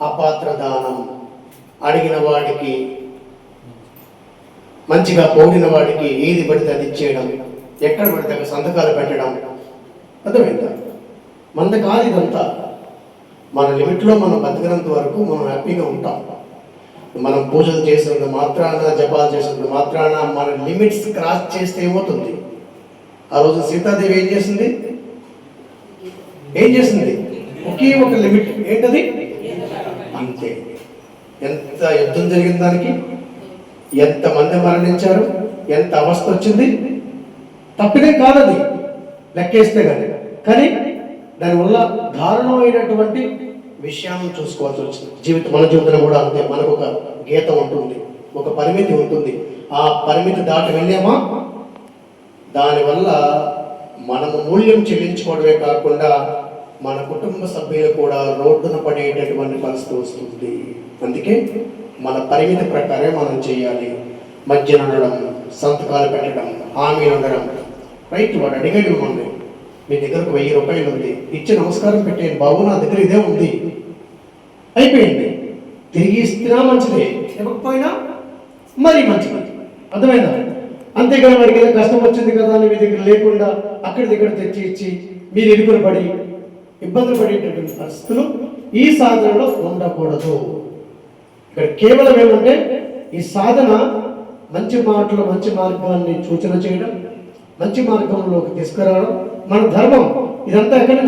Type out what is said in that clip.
అపాత్ర దానం, అడిగిన వాడికి మంచిగా పోడిన వాడికి ఏది పడితే అది ఇచ్చేయడం, ఎక్కడ పడితే అక్కడ సంతకాలు పెట్టడం. అర్థమైందా? మన కాదు ఇదంతా. మన లిమిట్లో మనం బతికినంత వరకు మనం హ్యాపీగా ఉంటాం. మనం పూజలు చేసినంత మాత్రాన, జపాలు చేసినంత మాత్రాన మన లిమిట్స్ క్రాస్ చేస్తే ఏమవుతుంది? ఆ రోజు సీతాదేవి ఏం చేసింది? ఒకే ఒక లిమిట్. ఏంటది? అంతే. ఎంత యుద్ధం జరిగిన దానికి, ఎంతమంది మరణించారు, ఎంత అవస్థ వచ్చింది. తప్పిదే కాదది లెక్కేస్తే కానీ దానివల్ల దారుణమైనటువంటి విషయాలను చూసుకోవాల్సి వచ్చింది. మన జీవితంలో కూడా అంతే. మనకు ఒక గీత ఉంటుంది, ఒక పరిమితి ఉంటుంది. ఆ పరిమితి దాటి వెళ్ళామా, దానివల్ల మనము మూల్యం చెల్లించుకోవడమే కాకుండా మన కుటుంబ సభ్యులు కూడా రోడ్డున పడేటటువంటి పరిస్థితి వస్తుంది. అందుకే మన పరిమితి ప్రకారం మనం చేయాలి. మధ్యన ఉండడం, సంతకాలు పెట్టడం, హామీలు ఉండడం. రైట్, వాడు అడిగాడు మిమ్మల్ని, మీ దగ్గరకు 1000 రూపాయలు ఉంది, ఇచ్చి నమస్కారం పెట్టేయండి, బాబు నా దగ్గర ఇదే ఉంది, అయిపోయింది. తిరిగి ఇస్తున్నా మంచిదే, ఇవ్వకపోయినా మరీ మంచిది. అర్థమైందా? అంతేగాని వాడికి ఏదో కష్టం వచ్చింది కదా అని మీ దగ్గర లేకుండా అక్కడి దగ్గర తెచ్చి ఇచ్చి మీరు ఇరుకులు పడి ఇబ్బందులు పడేటటువంటి పరిస్థితులు ఈ సాధనలో ఉండకూడదు. ఇక్కడ కేవలం ఏమంటే ఈ సాధన మంచి మాటలు, మంచి మార్గాన్ని సూచన చేయడం, మంచి మార్గంలోకి తీసుకురావడం మన ధర్మం. ఇదంతా ఎక్కడ